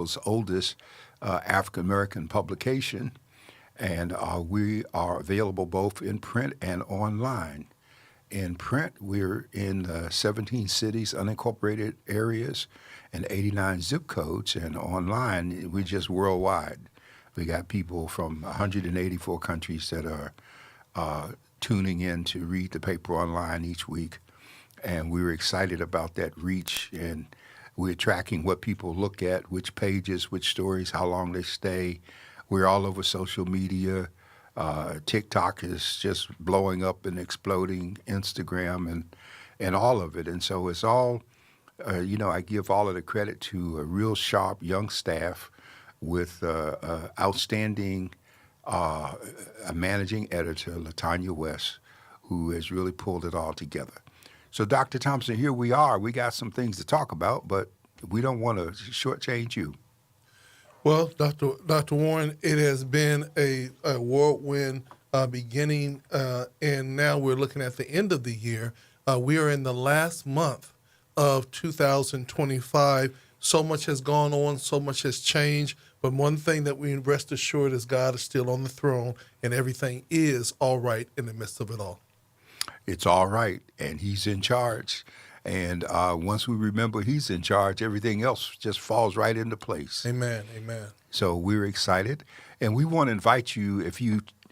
world's oldest African American publication, and we are available both in print and online. In print, we're in 17 cities, unincorporated areas, and 89 zip codes. And online, we're just worldwide. We got people from 184 countries that are tuning in to read the paper online each week. And we were excited about that reach. And we're tracking what people look at, which pages, which stories, how long they stay. We're all over social media. TikTok is just blowing up and exploding, Instagram and all of it. And so it's all, I give all of the credit to a real sharp young staff with outstanding a managing editor, Latanya West, who has really pulled it all together. So, Dr. Thompson, here we are. We got some things to talk about, but we don't want to shortchange you. Well, Dr. Warren, it has been a whirlwind beginning, and now we're looking at the end of the year. We are in the last month of 2025. So much has gone on, so much has changed, but one thing that we rest assured is God is still on the throne, and everything is all right in the midst of it all. It's all right, and He's in charge. And once we remember He's in charge, everything else just falls right into place. Amen, amen. So we're excited, and we want to invite you,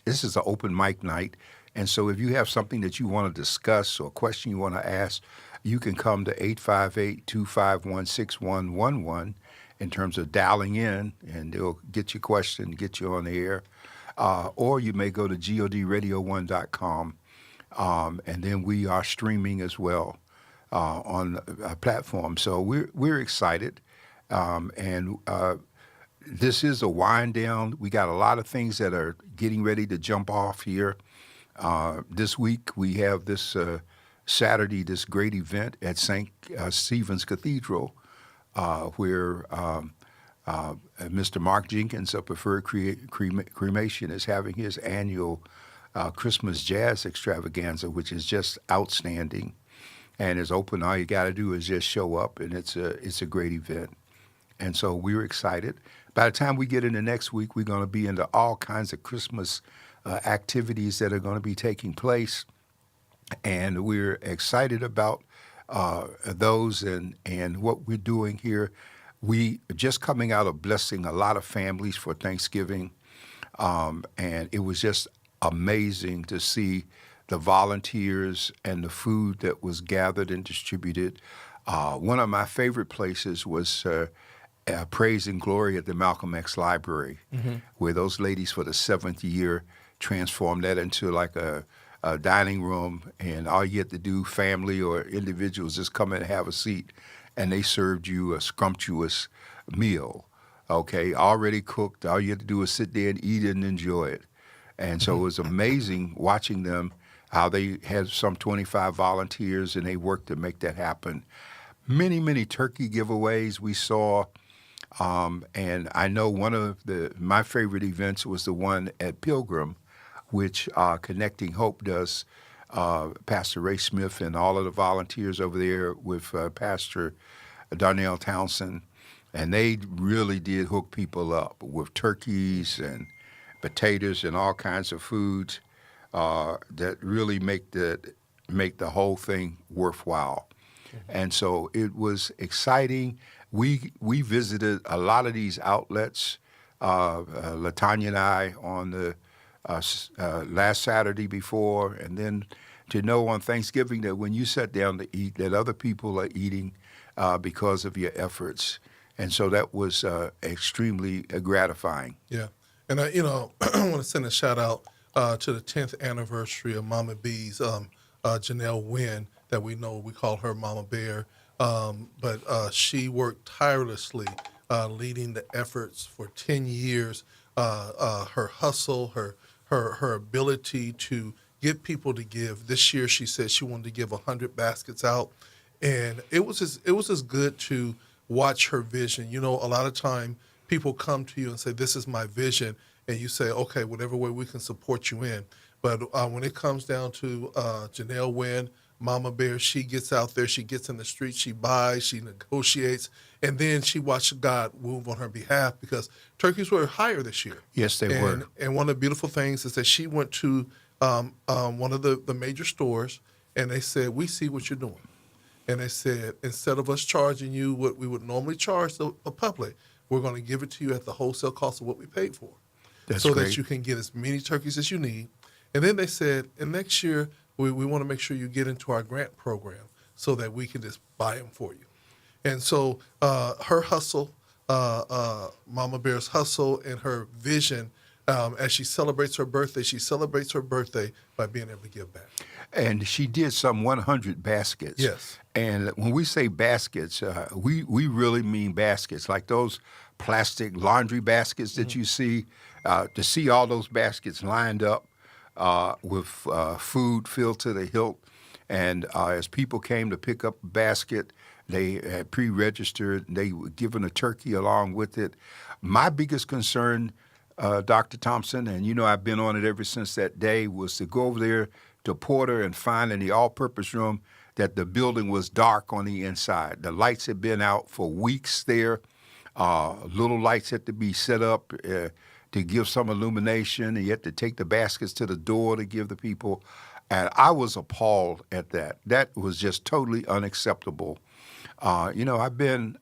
this is an open mic night, and so if you have something that you want to discuss or a question you want to ask, you can come to 858-251-6111 in terms of dialing in, and they'll get your question, get you on the air. Or you may go to godradio1.com, and then we are streaming as well on a platform. So we're excited, and this is a wind down. We got a lot of things that are getting ready to jump off here. This week we have this Saturday, this great event at St. Stephen's Cathedral, where Mr. Mark Jenkins of Preferred Cremation is having his annual Christmas Jazz Extravaganza, which is just outstanding. And it's open. All you got to do is just show up, and it's a great event. And so we're excited. By the time we get into next week, we're going to be into all kinds of Christmas activities that are going to be taking place, and we're excited about those and what we're doing here. We are just coming out of blessing a lot of families for Thanksgiving, and it was just amazing to see the volunteers and the food that was gathered and distributed. One of my favorite places was Praise and Glory at the Malcolm X Library, where those ladies for the 7th year transformed that into like a dining room, and all you had to do, family or individuals, just come in and have a seat, and they served you a scrumptious meal, okay, already cooked. All you had to do was sit there and eat it and enjoy it. And so it was amazing watching them, how they had some 25 volunteers, and they worked to make that happen. Many, many turkey giveaways we saw, and I know one of my favorite events was the one at Pilgrim, which Connecting Hope does. Pastor Ray Smith and all of the volunteers over there with Pastor Darnell Townsend, and they really did hook people up with turkeys and potatoes and all kinds of foods that really make the whole thing worthwhile. And so it was exciting. We visited a lot of these outlets. Latanya and I on the last Saturday before, and then to know on Thanksgiving that when you sat down to eat, that other people are eating because of your efforts. And so that was extremely gratifying. Yeah. And, I want to send a shout out to the 10th anniversary of Mama B's, Janelle Wynn, that we know, we call her Mama Bear. But she worked tirelessly leading the efforts for 10 years. Her hustle, her ability to get people to give. This year, she said she wanted to give 100 baskets out, and it was just good to watch her vision. You know, a lot of time people come to you and say, "This is my vision," and you say, "Okay, whatever way we can support you in." But when it comes down to Janelle Wynn, Mama Bear, she gets out there, she gets in the street, she buys, she negotiates, and then she watched God move on her behalf because turkeys were higher this year. Yes, they were. And one of the beautiful things is that she went to one of the major stores, and they said, "We see what you're doing." And they said, instead of us charging you what we would normally charge the public, we're going to give it to you at the wholesale cost of what we paid for. That's so great. that you can get as many turkeys as you need. And then they said, and next year, we want to make sure you get into our grant program so that we can just buy them for you. And so her hustle, Mama Bear's hustle and her vision, as she celebrates her birthday by being able to give back. And she did some 100 baskets. Yes. And when we say baskets, we really mean baskets, like those plastic laundry baskets that you see. To see all those baskets lined up with food filled to the hilt. And as people came to pick up a basket, they had pre-registered. They were given a turkey along with it. My biggest concern, Dr. Thompson, and you know I've been on it ever since that day, was to go over there to Porter and find in the all-purpose room that the building was dark on the inside. The lights had been out for weeks there. Little lights had to be set up to give some illumination, and you had to take the baskets to the door to give the people. And I was appalled at that. That was just totally unacceptable. I've been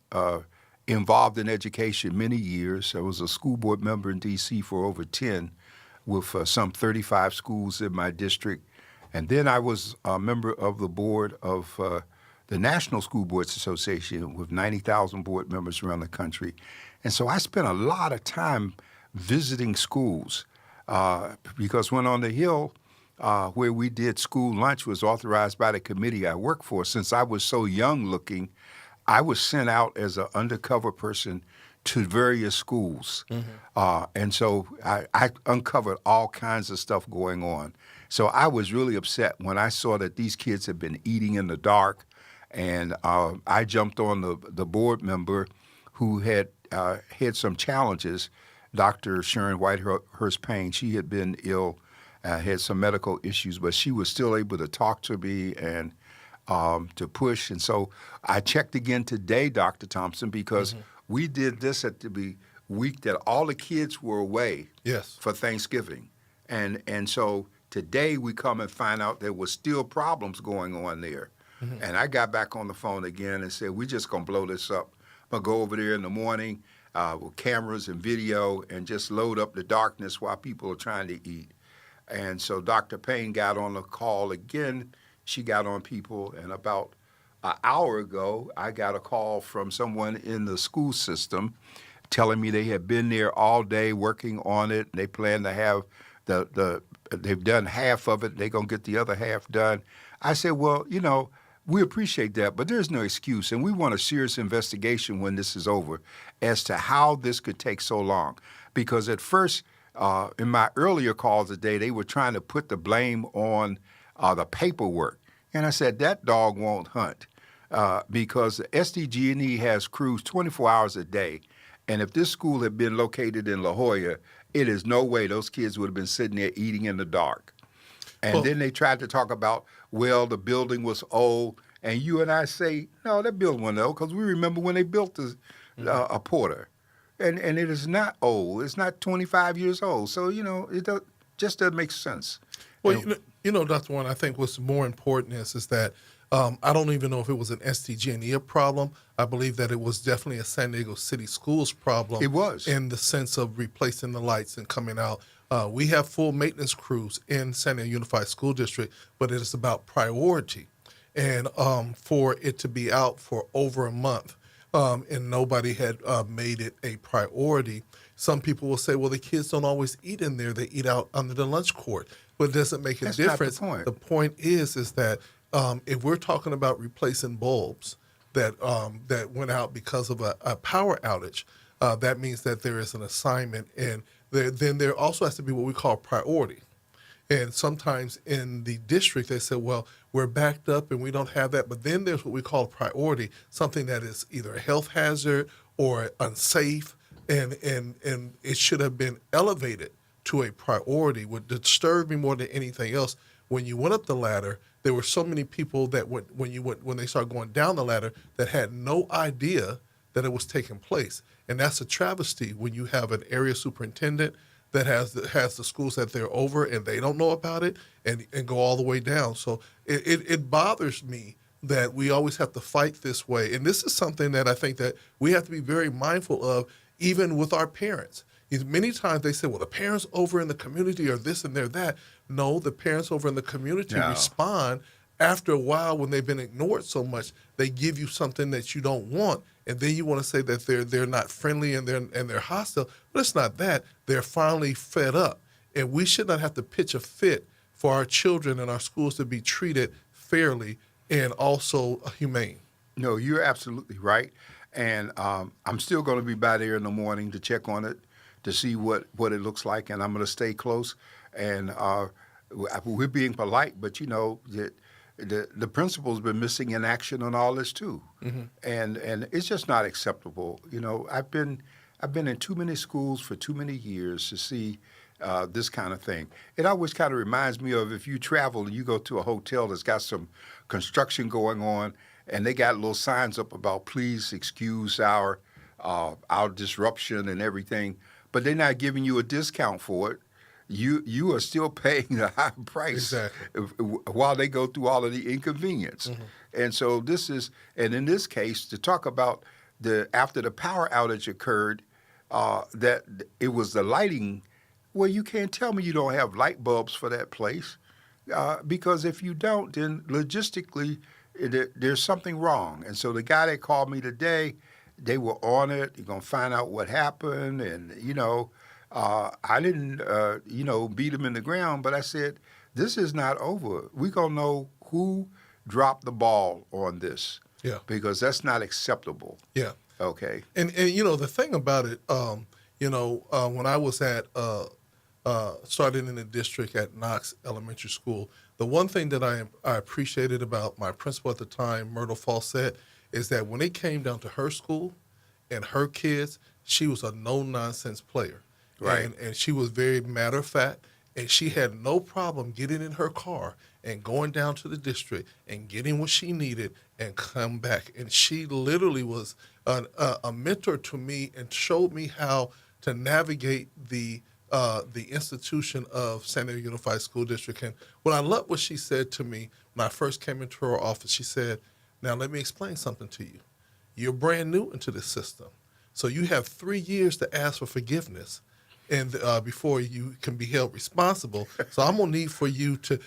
involved in education many years. I was a school board member in D.C. for over 10 with some 35 schools in my district. And then I was a member of the board of the National School Boards Association with 90,000 board members around the country. And so I spent a lot of time visiting schools because when on the Hill, where we did school lunch was authorized by the committee I worked for. Since I was so young looking, I was sent out as an undercover person to various schools. And so I uncovered all kinds of stuff going on. So I was really upset when I saw that these kids had been eating in the dark. And I jumped on the board member who had had some challenges, Dr. Sharon Whitehurst Payne. She had been ill, had some medical issues, but she was still able to talk to me and to push. And so I checked again today, Dr. Thompson, because we did this at the week that all the kids were away for Thanksgiving. And so today we come and find out there was still problems going on there. And I got back on the phone again and said, we're just going to blow this up. I'm going to go over there in the morning with cameras and video and just load up the darkness while people are trying to eat. And so Dr. Payne got on the call again. She got on people, and about an hour ago, I got a call from someone in the school system telling me they had been there all day working on it, and they plan to have they've done half of it, they're going to get the other half done. I said, well, we appreciate that, but there's no excuse, and we want a serious investigation when this is over as to how this could take so long. Because at first, in my earlier calls today, they were trying to put the blame on the paperwork. And I said, that dog won't hunt because the SDG&E has crews 24 hours a day. And if this school had been located in La Jolla, it is no way those kids would have been sitting there eating in the dark. And then they tried to talk about, well, the building was old. And you and I say, no, that building wasn't old because we remember when they built a Porter. And it is not old. It's not 25 years old. So, it just doesn't make sense. Well, Dr. Warren, I think what's more important is that I don't even know if it was an SDG&E problem. I believe that it was definitely a San Diego City Schools problem. It was. In the sense of replacing the lights and coming out. We have full maintenance crews in San Diego Unified School District, but it is about priority. And for it to be out for over a month and nobody had made it a priority, some people will say, well, the kids don't always eat in there. They eat out under the lunch court. But it doesn't make a difference. Not the point. The point is that if we're talking about replacing bulbs that went out because of a power outage, that means that there is an assignment. And then there also has to be what we call priority. And sometimes in the district, they say, well, we're backed up and we don't have that. But then there's what we call priority, something that is either a health hazard or unsafe. And it should have been elevated to a priority. What disturbed me more than anything else when you went up the ladder, there were so many people that when they started going down the ladder that had no idea that it was taking place. And that's a travesty when you have an area superintendent that has the schools that they're over and they don't know about it and go all the way down. So it bothers me that we always have to fight this way. And this is something that I think that we have to be very mindful of, even with our parents. Many times they say, well, the parents over in the community are this and they're that. No, the parents over in the community respond after a while when they've been ignored so much. They give you something that you don't want, and then you want to say that they're not friendly and they're hostile. But it's not that. They're finally fed up. And we should not have to pitch a fit for our children and our schools to be treated fairly and also humane. No, you're absolutely right. And I'm still going to be by there in the morning to check on it, to see what it looks like, and I'm going to stay close. And we're being polite, but the principal's been missing in action on all this too, and it's just not acceptable. I've been in too many schools for too many years to see this kind of thing. It always kind of reminds me of if you travel and you go to a hotel that's got some construction going on, and they got little signs up about please excuse our disruption and everything, but they're not giving you a discount for it. You are still paying the high price while they go through all of the inconvenience. And so and in this case, to talk about after the power outage occurred, that it was the lighting. Well, you can't tell me you don't have light bulbs for that place, because if you don't, then logistically there's something wrong. And so the guy that called me today, they were on it. You're going to find out what happened. And, I didn't, beat him in the ground, but I said, this is not over. We're going to know who dropped the ball on this. Yeah. Because that's not acceptable. Yeah. Okay. And the thing about it, when I was started in the district at Knox Elementary School, the one thing that I appreciated about my principal at the time, Myrtle Fawcett, is that when it came down to her school and her kids, she was a no-nonsense player. Right. And she was very matter-of-fact, and she had no problem getting in her car and going down to the district and getting what she needed and come back. And she literally was a mentor to me and showed me how to navigate the institution of San Diego Unified School District. And what I loved what she said to me when I first came into her office, she said, now let me explain something to you. You're brand new into this system. So you have 3 years to ask for forgiveness and before you can be held responsible. So I'm going to need for you to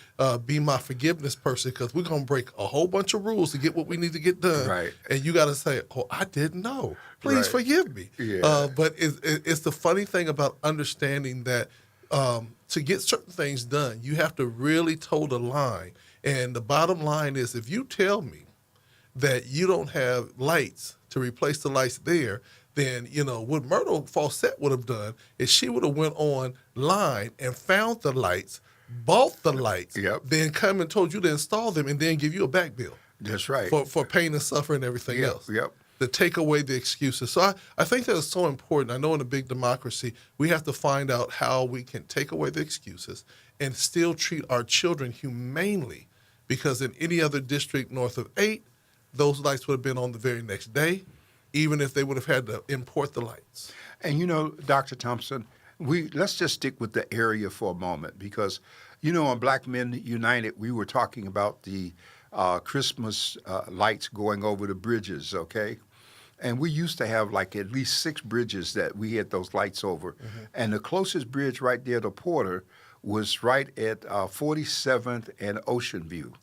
be my forgiveness person, because we're going to break a whole bunch of rules to get what we need to get done. Right. And you got to say, oh, I didn't know. Please forgive me. Yeah. But it's the funny thing about understanding that to get certain things done, you have to really toe the line. And the bottom line is, if you tell me that you don't have lights to replace the lights there, then, what Myrtle Fawcett would have done is she would have went online and found the lights, bought the lights, then come and told you to install them and then give you a back bill. That's right. For pain and suffering and everything else. Yep. To take away the excuses. So I think that is so important. I know in a big democracy, we have to find out how we can take away the excuses and still treat our children humanely, because in any other district north of 8, those lights would have been on the very next day, even if they would have had to import the lights. And Dr. Thompson, let's just stick with the area for a moment, because on Black Men United, we were talking about the Christmas lights going over the bridges, okay? And we used to have like at least 6 bridges that we had those lights over. And the closest bridge right there to Porter was right at 47th and Ocean View,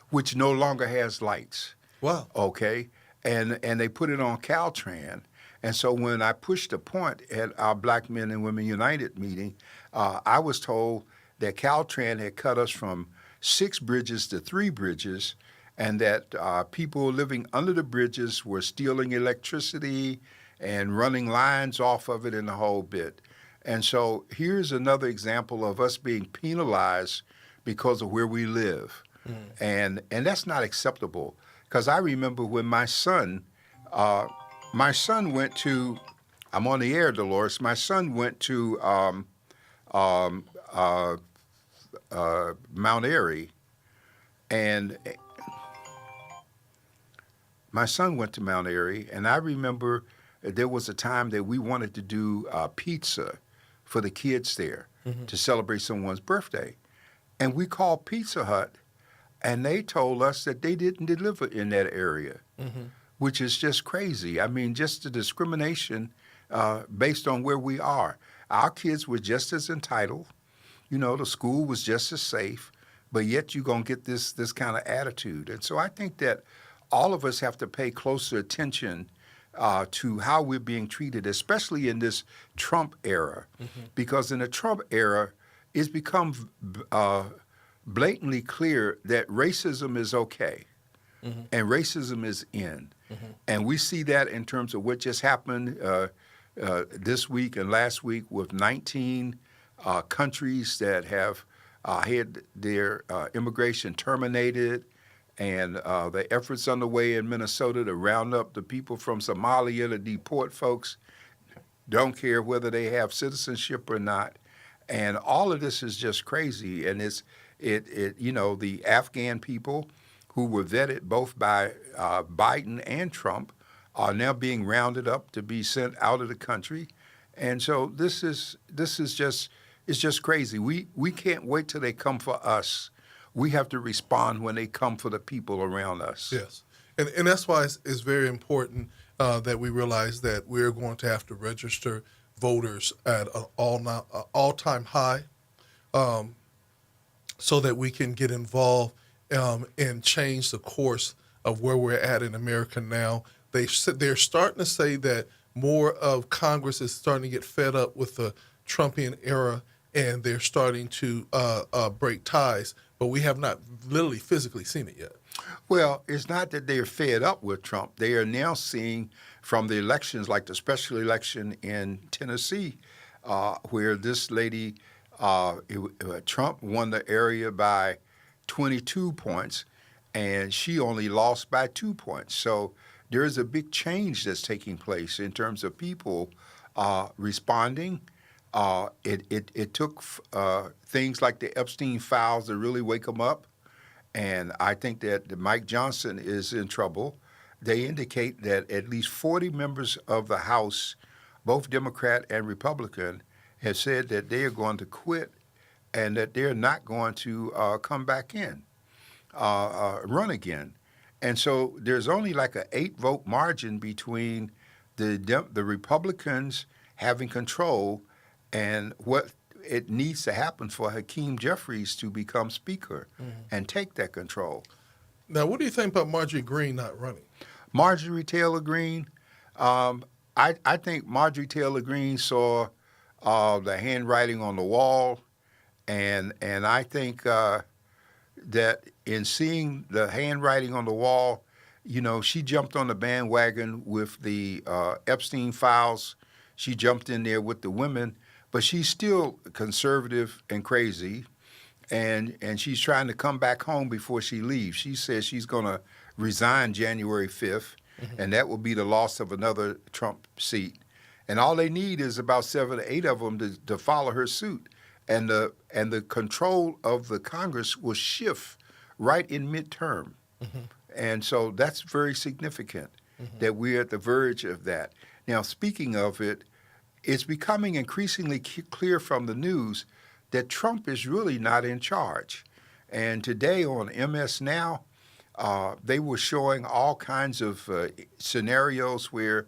which no longer has lights. Wow. Okay. And they put it on Caltrans. And so when I pushed the point at our Black Men and Women United meeting, I was told that Caltrans had cut us from 6 bridges to 3 bridges, and that people living under the bridges were stealing electricity and running lines off of it and the whole bit. And so here's another example of us being penalized because of where we live. And that's not acceptable. Because I remember when my son went to, I'm on the air, Dolores, my son went to Mount Airy, and my son went to Mount Airy, and I remember there was a time that we wanted to do pizza for the kids there to celebrate someone's birthday. And we called Pizza Hut, and they told us that they didn't deliver in that area, which is just crazy. I mean, just the discrimination based on where we are. Our kids were just as entitled. You know, the school was just as safe, but yet you're going to get this kind of attitude. And so I think that all of us have to pay closer attention to how we're being treated, especially in this Trump era, because in the Trump era, it's become blatantly clear that racism is okay and racism is in. And we see that in terms of what just happened this week and last week with 19 countries that have had their immigration terminated, and the efforts underway in Minnesota to round up the people from Somalia to deport folks, don't care whether they have citizenship or not. And all of this is just crazy. And the Afghan people who were vetted both by Biden and Trump are now being rounded up to be sent out of the country. And so this is just crazy. We can't wait till they come for us. We have to respond when they come for the people around us. Yes. And that's why it's very important that we realize that we're going to have to register voters at an all-time high so that we can get involved and change the course of where we're at in America now. They're starting to say that more of Congress is starting to get fed up with the Trumpian era, and they're starting to break ties, but we have not literally physically seen it yet. Well, it's not that they're fed up with Trump. They are now seeing from the elections, like the special election in Tennessee, where this lady, Trump won the area by 22 points, and she only lost by 2 points. So there is a big change that's taking place in terms of people responding. It took things like the Epstein files to really wake them up. And I think that Mike Johnson is in trouble. They indicate that at least 40 members of the House, both Democrat and Republican, have said that they are going to quit and that they're not going to come back in, run again. And so there's only like an 8-vote margin between the Republicans having control and what it needs to happen for Hakeem Jeffries to become Speaker and take that control. Now, what do you think about Marjorie Greene not running? Marjorie Taylor Greene, I think Marjorie Taylor Greene saw the handwriting on the wall, and I think that in seeing the handwriting on the wall, you know, she jumped on the bandwagon with the Epstein files. She jumped in there with the women, but she's still conservative and crazy, and she's trying to come back home before she leaves. She says she's going to resign January 5th, and that will be the loss of another Trump seat. And all they need is about 7 or 8 of them to follow her suit. And the control of the Congress will shift right in midterm. And so that's very significant that we're at the verge of that. Now, speaking of it, it's becoming increasingly clear from the news that Trump is really not in charge. And today on MS Now, they were showing all kinds of scenarios where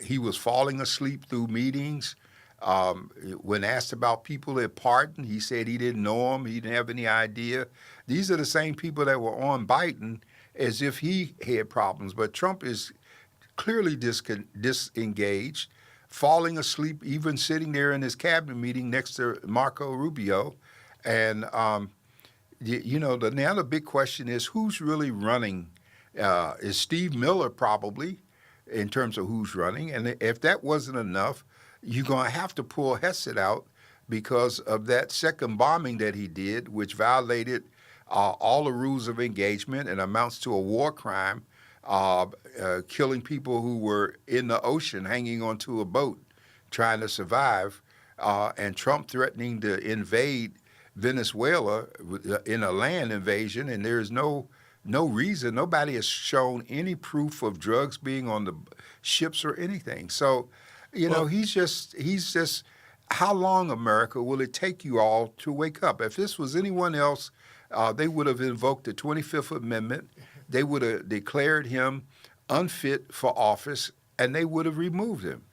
he was falling asleep through meetings. When asked about people that pardoned, he said he didn't know them, he didn't have any idea. These are the same people that were on Biden as if he had problems. But Trump is clearly disengaged, falling asleep, even sitting there in his cabinet meeting next to Marco Rubio. And, now the big question is who's really running? Is Steve Miller probably in terms of who's running? And if that wasn't enough, you're going to have to pull Hesed out because of that second bombing that he did, which violated all the rules of engagement and amounts to a war crime, killing people who were in the ocean hanging onto a boat trying to survive, and Trump threatening to invade Venezuela in a land invasion, and there's no reason. Nobody has shown any proof of drugs being on the ships or anything. So, Well, he's just. How long, America, will it take you all to wake up? If this was anyone else, they would have invoked the 25th Amendment. They would have declared him unfit for office, and they would have removed him.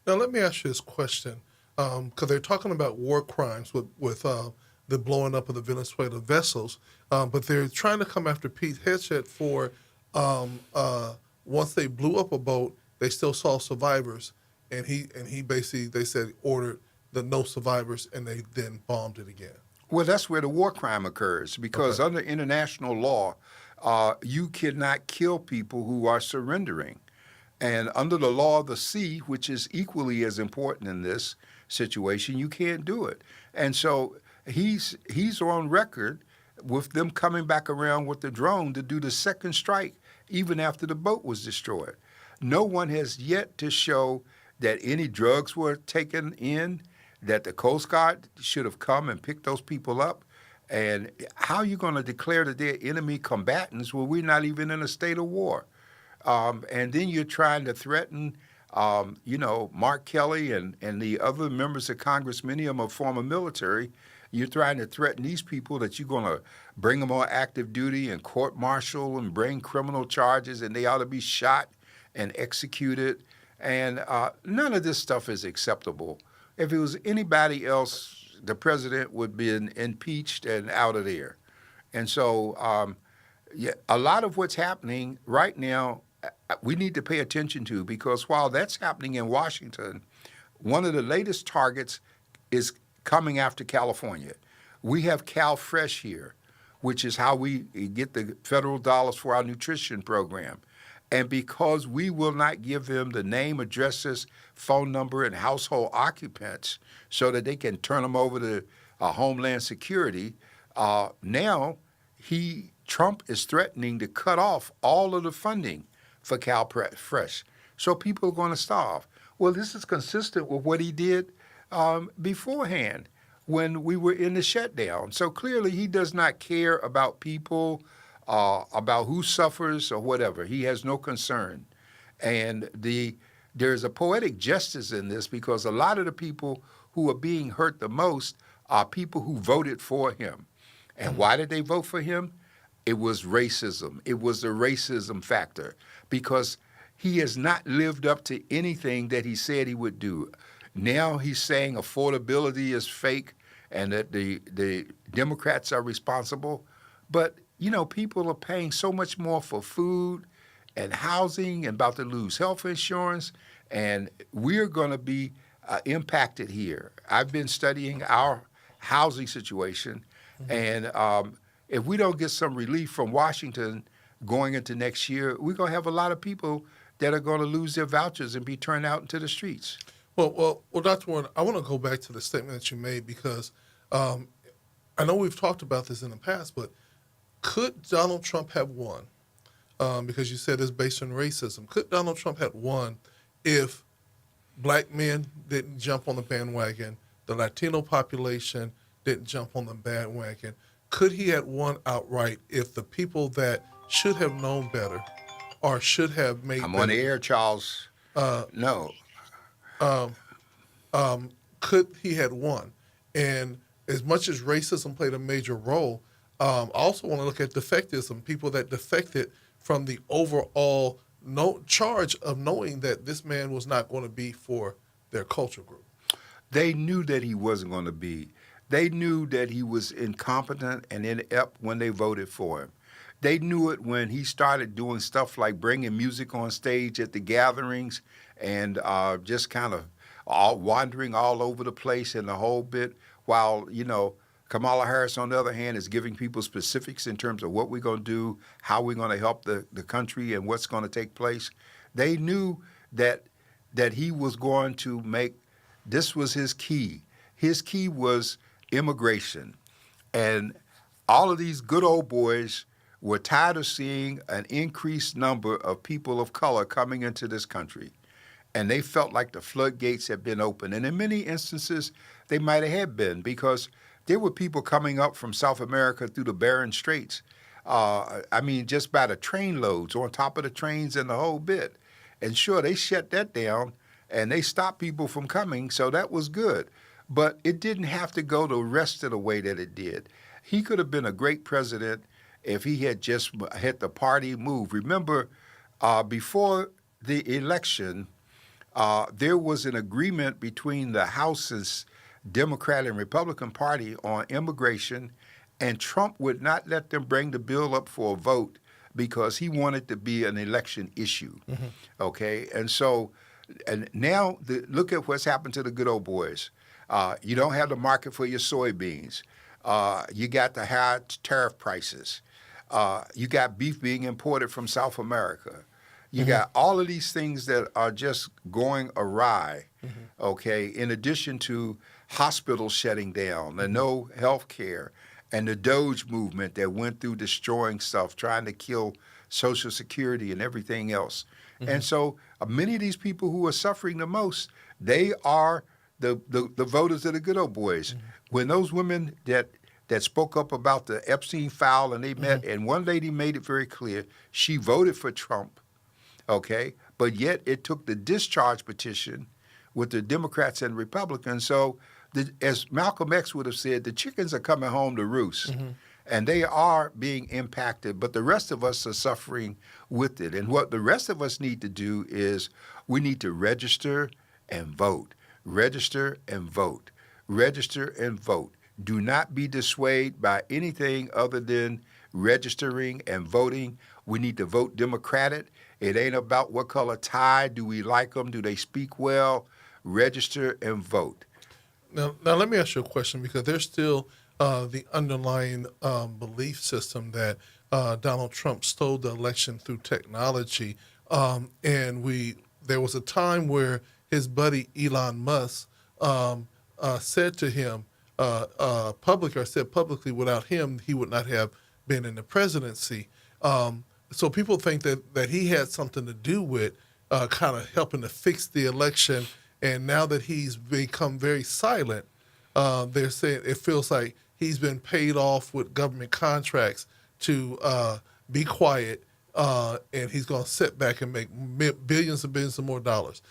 now let me ask you this question, because they're talking about war crimes with the blowing up of the Venezuela vessels, but they're trying to come after Pete Hegseth for once they blew up a boat, they still saw survivors, and he basically they said ordered the no survivors, and they then bombed it again. Well, that's where the war crime occurs because Okay. under international law, you cannot kill people who are surrendering. And under the law of the sea, which is equally as important in this situation, you can't do it. And so he's on record with them coming back around with the drone to do the second strike, even after the boat was destroyed. No one has yet to show that any drugs were taken in, that the Coast Guard should have come and picked those people up. And how are you going to declare that they're enemy combatants when we're not even in a state of war? And then you're trying to threaten, Mark Kelly and the other members of Congress, many of them are former military. You're trying to threaten these people that you're going to bring them on active duty and court-martial and bring criminal charges, and they ought to be shot and executed. And none of this stuff is acceptable. If it was anybody else, the president would be impeached and out of there. And so a lot of what's happening right now, we need to pay attention to, because while that's happening in Washington, one of the latest targets is coming after California. We have CalFresh here, which is how we get the federal dollars for our nutrition program. And because we will not give them the name, addresses, phone number, and household occupants so that they can turn them over to Homeland Security, now Trump is threatening to cut off all of the funding for CalFresh. So people are going to starve. Well, this is consistent with what he did beforehand when we were in the shutdown. So clearly he does not care about people, about who suffers or whatever. He has no concern. And there's a poetic justice in this, because a lot of the people who are being hurt the most are people who voted for him. And why did they vote for him? It was racism. It was the racism factor, because he has not lived up to anything that he said he would do. Now he's saying affordability is fake and that the Democrats are responsible. But, people are paying so much more for food and housing and about to lose health insurance, and we're going to be impacted here. I've been studying our housing situation, and if we don't get some relief from Washington going into next year, we're going to have a lot of people that are going to lose their vouchers and be turned out into the streets. Well, Dr. Warren, I want to go back to the statement that you made, because I know we've talked about this in the past, but could Donald Trump have won? Because you said it's based on racism. Could Donald Trump have won if black men didn't jump on the bandwagon, the Latino population didn't jump on the bandwagon? Could he have won outright if the people that should have known better or should have made I'm better, on the air, Charles. No. could he had won? And as much as racism played a major role, I also want to look at defectism, people that defected from the overall charge of knowing that this man was not going to be for their culture group. They knew that he wasn't going to be. They knew that he was incompetent and inept when they voted for him. They knew it when he started doing stuff like bringing music on stage at the gatherings and just kind of wandering all over the place and the whole bit, while, Kamala Harris, on the other hand, is giving people specifics in terms of what we're going to do, how we're going to help the country, and what's going to take place. They knew that he was going to make, this was his key. His key was immigration. And all of these good old boys were tired of seeing an increased number of people of color coming into this country. And they felt like the floodgates had been opened. And in many instances, they might have been, because there were people coming up from South America through the Bering Straits. I mean, just by the train loads, on top of the trains and the whole bit. And sure, they shut that down and they stopped people from coming, so that was good. But it didn't have to go the rest of the way that it did. He could have been a great president if he had just had the party move. Remember, before the election, there was an agreement between the House's Democrat and Republican Party on immigration, and Trump would not let them bring the bill up for a vote because he wanted to be an election issue. Mm-hmm. Okay, and so, and now look at what's happened to the good old boys. You don't have the market for your soybeans. You got the high tariff prices. You got beef being imported from South America. You mm-hmm. got all of these things that are just going awry, mm-hmm. okay, in addition to hospitals shutting down, and no health care, and the Doge movement that went through destroying stuff, trying to kill Social Security and everything else. Mm-hmm. And so many of these people who are suffering the most, they are the voters of the good old boys. Mm-hmm. When those women that spoke up about the Epstein file and they met, mm-hmm. and one lady made it very clear, she voted for Trump, okay, but yet it took the discharge petition with the Democrats and Republicans. So as Malcolm X would have said, the chickens are coming home to roost, mm-hmm. and they are being impacted, but the rest of us are suffering with it. And what the rest of us need to do is we need to register and vote. Register and vote. Register and vote. Do not be dissuaded by anything other than registering and voting. We need to vote Democratic. It ain't about what color tie. Do we like them? Do they speak well? Register and vote. Now let me ask you a question, because there's still the underlying belief system that Donald Trump stole the election through technology, and there was a time where his buddy Elon Musk said to him said publicly, without him he would not have been in the presidency. So people think that he had something to do with kind of helping to fix the election. And now that he's become very silent, they're saying it feels like he's been paid off with government contracts to be quiet, and he's going to sit back and make billions and billions of more dollars.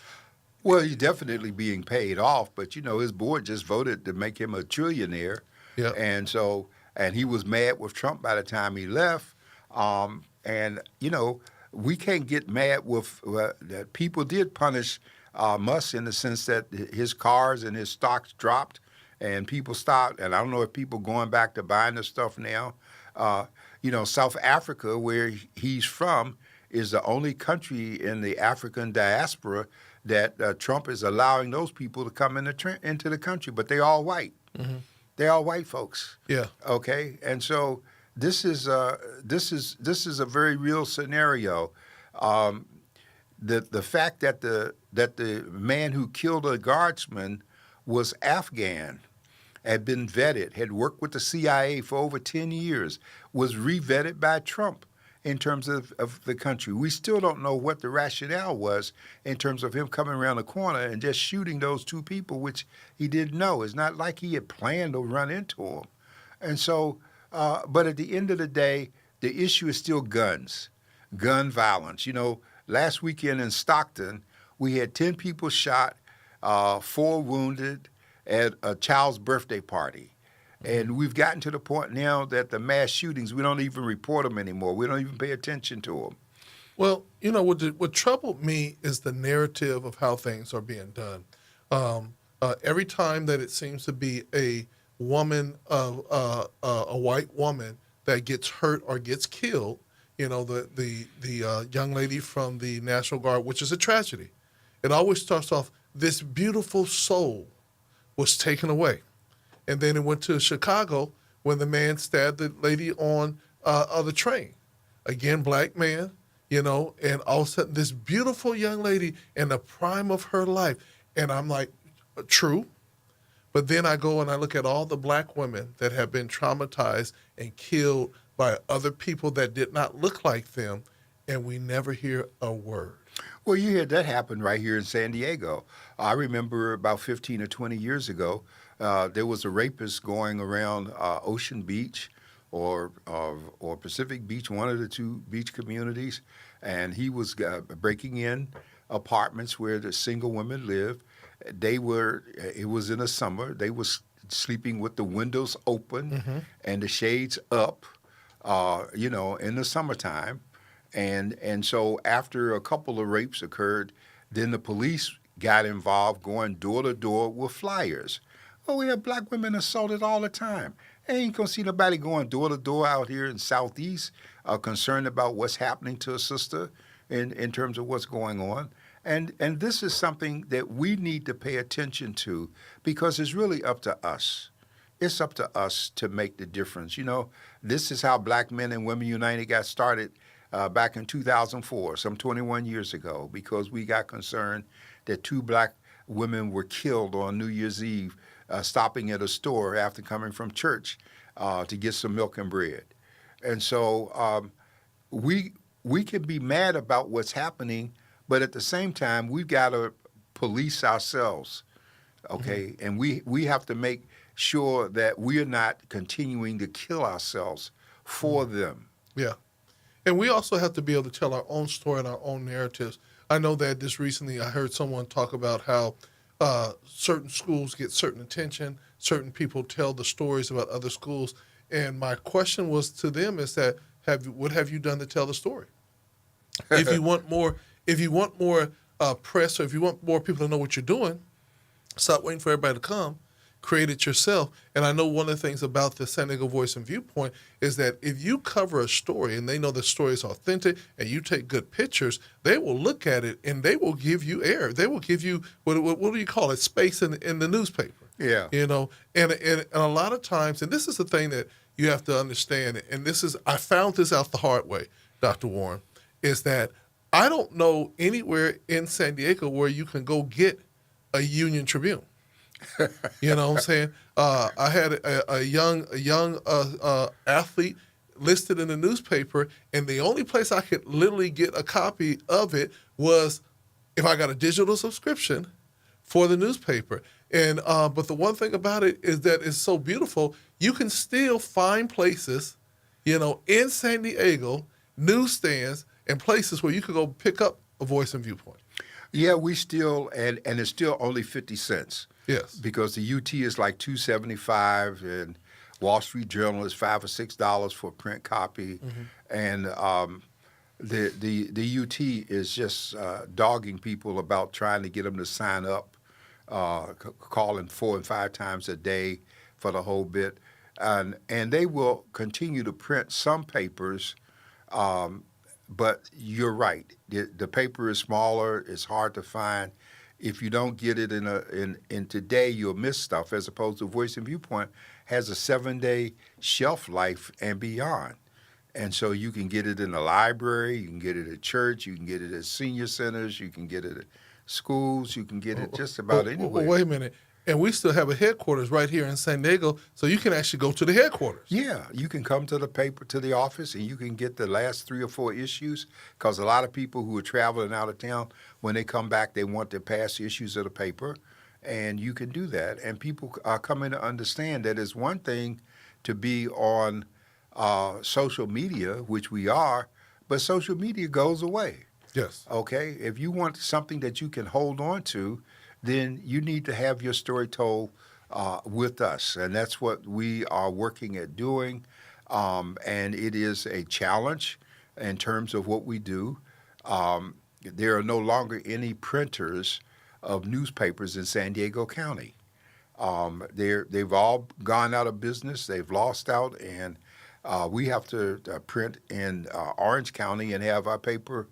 Well, he's definitely being paid off, but, you know, his board just voted to make him a trillionaire. Yep. And he was mad with Trump by the time he left. And, you know, we can't get mad with that people did punish Musk in the sense that his cars and his stocks dropped and people stopped. And I don't know if people going back to buying the stuff now. You know, South Africa, where he's from, is the only country in the African diaspora that Trump is allowing those people to come into the country, but they're all white. Mm-hmm. They're all white folks. Yeah. Okay. And so this is a very real scenario. The fact that the man who killed a guardsman was Afghan, had been vetted, had worked with the CIA for over 10 years, was re-vetted by Trump in terms of the country. We still don't know what the rationale was in terms of him coming around the corner and just shooting those two people, which he didn't know. It's not like he had planned to run into them. And so, but at the end of the day, the issue is still guns, gun violence. You know, last weekend in Stockton, we had 10 people shot, 4 wounded at a child's birthday party. And we've gotten to the point now that the mass shootings, we don't even report them anymore. We don't even pay attention to them. Well, you know, what troubled me is the narrative of how things are being done. Every time that it seems to be a woman, a white woman that gets hurt or gets killed, you know, the young lady from the National Guard, which is a tragedy. It always starts off, this beautiful soul was taken away. And then it went to Chicago when the man stabbed the lady on the train. Again, black man, you know, and all of a sudden this beautiful young lady in the prime of her life. And I'm like, true. But then I go and I look at all the black women that have been traumatized and killed by other people that did not look like them, and we never hear a word. Well, you had that happen right here in San Diego. I remember about 15 or 20 years ago, there was a rapist going around Ocean Beach or Pacific Beach, one of the two beach communities, and he was breaking in apartments where the single women lived. It was in the summer. They was sleeping with the windows open Mm-hmm. and the shades up, in the summertime. And so after a couple of rapes occurred, then the police got involved going door to door with flyers. Well, we have black women assaulted all the time. Ain't gonna see nobody going door to door out here in Southeast concerned about what's happening to a sister in terms of what's going on. And this is something that we need to pay attention to because it's really up to us. It's up to us to make the difference. This is how Black Men and Women United got started back in 2004, some 21 years ago, because we got concerned that two black women were killed on New Year's Eve stopping at a store after coming from church to get some milk and bread. And so we can be mad about what's happening, but at the same time, we've got to police ourselves, okay? Mm-hmm. And we have to make sure that we are not continuing to kill ourselves for them. Yeah. And we also have to be able to tell our own story and our own narratives. I know that just recently I heard someone talk about how certain schools get certain attention, certain people tell the stories about other schools. And my question was to them is that what have you done to tell the story? If you want more press, or if you want more people to know what you're doing, stop waiting for everybody to come. Create it yourself. And I know one of the things about the San Diego Voice and Viewpoint is that if you cover a story and they know the story is authentic and you take good pictures, they will look at it and they will give you air. They will give you, what do you call it, space in the newspaper. Yeah. And a lot of times, and this is the thing that you have to understand, and I found this out the hard way, Dr. Warren, is that I don't know anywhere in San Diego where you can go get a Union Tribune. You know what I'm saying? I had a young athlete listed in the newspaper, and the only place I could literally get a copy of it was if I got a digital subscription for the newspaper. And but the one thing about it is that it's so beautiful. You can still find places, in San Diego, newsstands and places where you can go pick up a Voice and Viewpoint. Yeah, we still, and it's still only 50 cents. Yes. Because the UT is like $2.75 and Wall Street Journal is $5 or $6 for a print copy. Mm-hmm. And the UT is just dogging people about trying to get them to sign up, calling 4 and 5 times a day for the whole bit. And they will continue to print some papers, but you're right. The paper is smaller. It's hard to find. If you don't get it in today, you'll miss stuff. As opposed to Voice and Viewpoint has a 7-day shelf life and beyond, and so you can get it in the library, you can get it at church, you can get it at senior centers, you can get it at schools, you can get it just about anywhere. Wait a minute. And we still have a headquarters right here in San Diego, so you can actually go to the headquarters. Yeah, you can come to the office, and you can get the last 3 or 4 issues, because a lot of people who are traveling out of town, when they come back, they want the past issues of the paper, and you can do that. And people are coming to understand that it's one thing to be on social media, which we are, but social media goes away. Yes. Okay? If you want something that you can hold on to, then you need to have your story told with us. And that's what we are working at doing. And it is a challenge in terms of what we do. There are no longer any printers of newspapers in San Diego County. They've all gone out of business. They've lost out. And we have to print in Orange County and have our paper,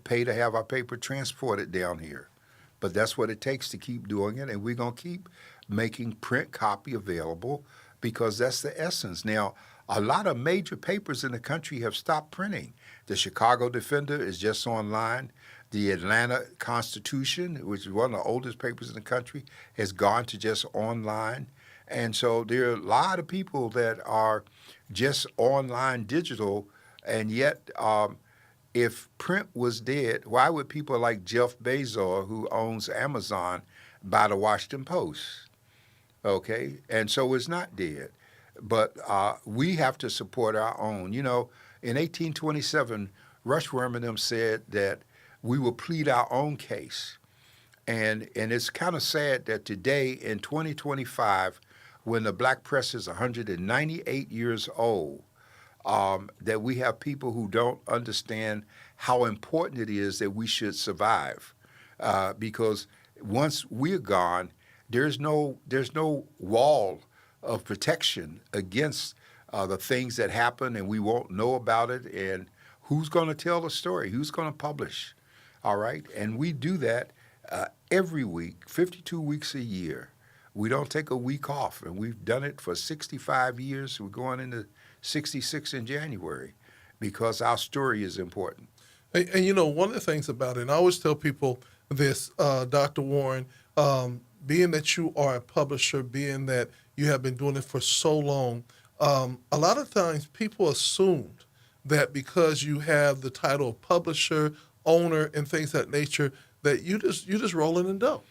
pay to have our paper transported down here. But that's what it takes to keep doing it, and we're going to keep making print copy available because that's the essence. Now, a lot of major papers in the country have stopped printing. The Chicago Defender is just online. The Atlanta Constitution, which is one of the oldest papers in the country, has gone to just online. And so there are a lot of people that are just online digital, and yet if print was dead, why would people like Jeff Bezos, who owns Amazon, buy the Washington Post? Okay, and so it's not dead, but we have to support our own. You know, in 1827, Rushworm and them said that we will plead our own case, and it's kind of sad that today in 2025, when the black press is 198 years old, that we have people who don't understand how important it is that we should survive, because once we're gone, there's no wall of protection against the things that happen, and we won't know about it. And who's going to tell the story? Who's going to publish? All right, and we do that every week, 52 weeks a year. We don't take a week off, and we've done it for 65 years. We're going into 66 in January because our story is important. And you know, one of the things about it, and I always tell people this, Dr. Warren, being that you are a publisher, being that you have been doing it for so long, a lot of times people assumed that because you have the title of publisher, owner, and things of that nature, that you just rolling in dough.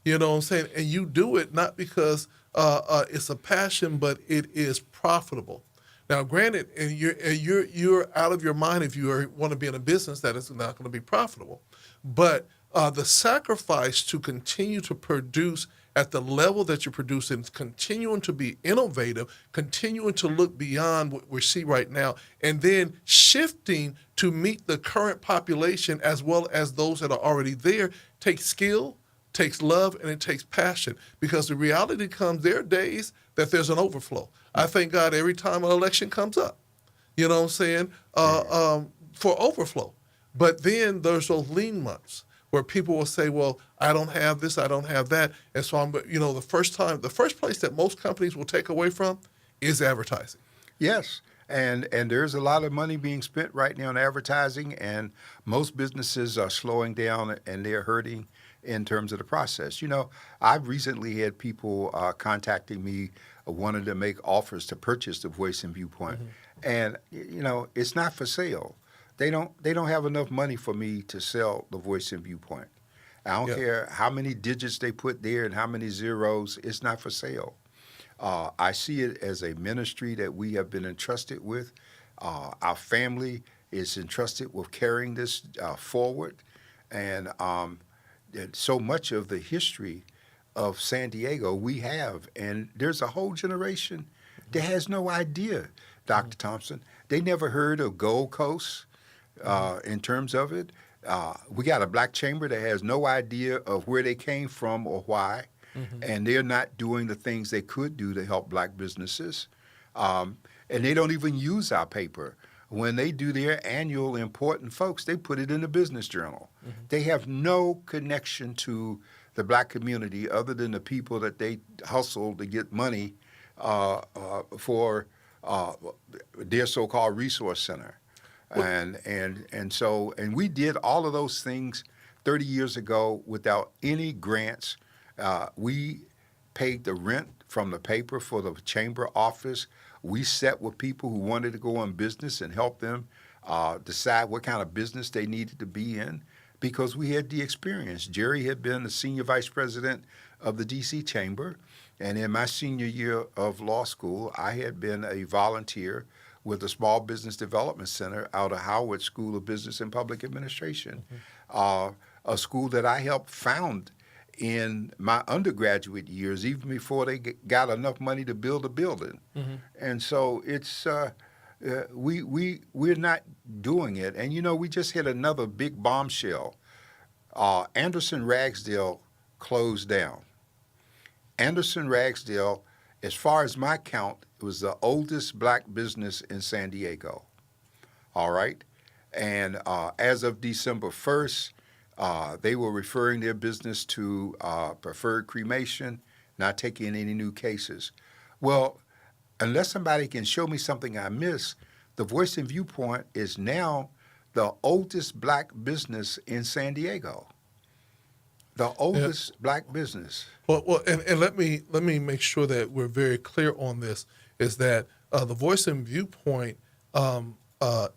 You know what I'm saying? And you do it not because it's a passion, but it is profitable. Now, granted, and you're out of your mind if you want to be in a business that is not going to be profitable. But the sacrifice to continue to produce at the level that you're producing, continuing to be innovative, continuing to look beyond what we see right now, and then shifting to meet the current population as well as those that are already there, takes skill, takes love, and it takes passion. Because the reality comes, there are days that there's an overflow. I thank God every time an election comes up, you know what I'm saying, for overflow. But then there's those lean months where people will say, well, I don't have this, I don't have that. And so the first place that most companies will take away from is advertising. Yes, and there's a lot of money being spent right now on advertising, and most businesses are slowing down and they're hurting in terms of the process. You know, I've recently had people contacting me, wanting to make offers to purchase the Voice and Viewpoint, and you know, it's not for sale. They don't have enough money for me to sell the Voice and Viewpoint. I don't care how many digits they put there and how many zeros. It's not for sale. I see it as a ministry that we have been entrusted with. Our family is entrusted with carrying this forward, and so much of the history of San Diego we have, and there's a whole generation that has no idea, Dr. Thompson. They never heard of Gold Coast. In terms of it, we got a black chamber that has no idea of where they came from or why, and they're not doing the things they could do to help black businesses, and they don't even use our paper. When they do their annual important folks, they put it in the Business Journal. They have no connection to the black community other than the people that they hustle to get money for their so-called resource center. And so we did all of those things 30 years ago without any grants. We paid the rent from the paper for the chamber office. We sat with people who wanted to go in business and help them decide what kind of business they needed to be in because we had the experience. Jerry had been the senior vice president of the D.C. Chamber, and in my senior year of law school, I had been a volunteer with the Small Business Development Center out of Howard School of Business and Public Administration, a school that I helped found in my undergraduate years, even before they got enough money to build a building. And so it's we're not doing it. And you know, we just hit another big bombshell. Anderson Ragsdale closed down. Anderson Ragsdale, as far as my count, was the oldest black business in San Diego. All right? And as of December 1st, they were referring their business to preferred cremation, not taking any new cases. Well, unless somebody can show me something I missed, the Voice and Viewpoint is now the oldest black business in San Diego. The oldest black business. Well, and let me make sure that we're very clear on this. Is that the Voice and Viewpoint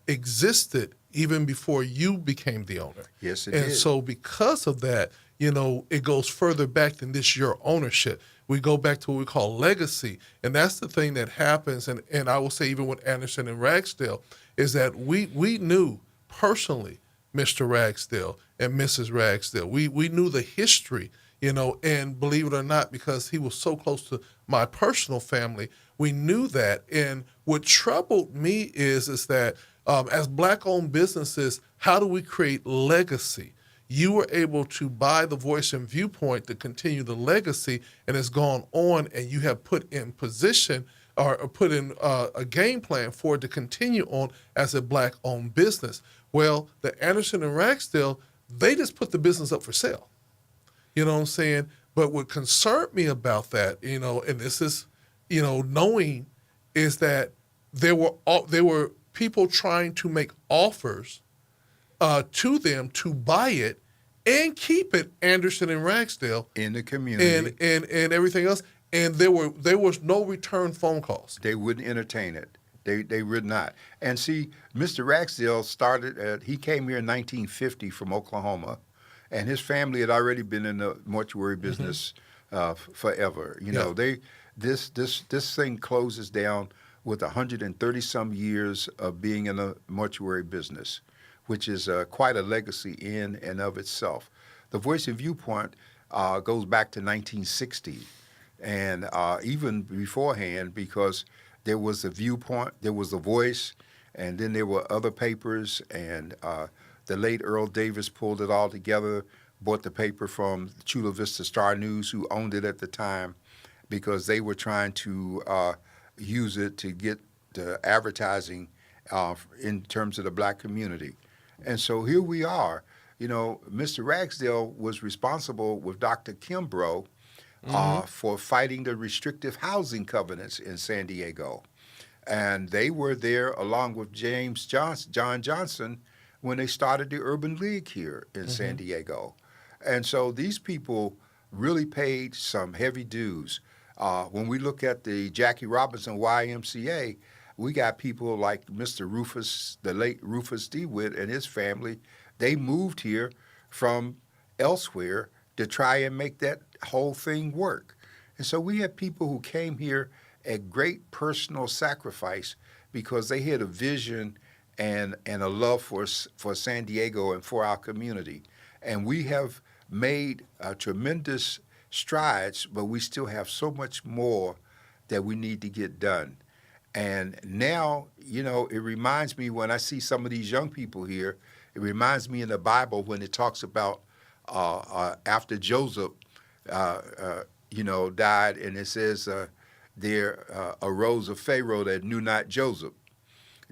existed even before you became the owner. Yes, it And did. so because of that, it goes further back than this your ownership. We go back to what we call legacy. And that's the thing that happens, and I will say even with Anderson and Ragsdale, is that we knew personally Mr. Ragsdale and Mrs. Ragsdale. We knew the history, and believe it or not, because he was so close to my personal family, we knew that. And what troubled me is that as black-owned businesses, how do we create legacy? You were able to buy the Voice and Viewpoint to continue the legacy, and it's gone on, and you have put in position or put in a game plan for it to continue on as a black-owned business. Well, the Anderson and Ragsdale, they just put the business up for sale. You know what I'm saying? But what concerned me about that, and this is, knowing, is that there were people trying to make offers to them to buy it and keep it Anderson and Ragsdale In the community, and everything else. And there was no return phone calls. they wouldn't entertain it. They would not. And see, Mr. Ragsdale he came here in 1950 from Oklahoma, and his family had already been in the mortuary business forever. This thing closes down with 130 some years of being in the mortuary business, which is quite a legacy in and of itself. The Voice and Viewpoint goes back to 1960, and even beforehand, because there was the Viewpoint, there was the Voice, and then there were other papers, and the late Earl Davis pulled it all together, bought the paper from Chula Vista Star News, who owned it at the time, because they were trying to use it to get the advertising in terms of the black community. And so here we are. Mr. Ragsdale was responsible with Dr. Kimbrough for fighting the restrictive housing covenants in San Diego. And they were there along with John Johnson, when they started the Urban League here in San Diego. And so these people really paid some heavy dues. When we look at the Jackie Robinson YMCA, we got people like Mr. Rufus, the late Rufus DeWitt and his family. They moved here from elsewhere to try and make that whole thing work. And so we have people who came here at great personal sacrifice because they had a vision and a love for San Diego and for our community. And we have made tremendous strides, but we still have so much more that we need to get done. And now, it reminds me when I see some of these young people here, it reminds me in the Bible when it talks about after Joseph, died, and it says there arose a Pharaoh that knew not Joseph,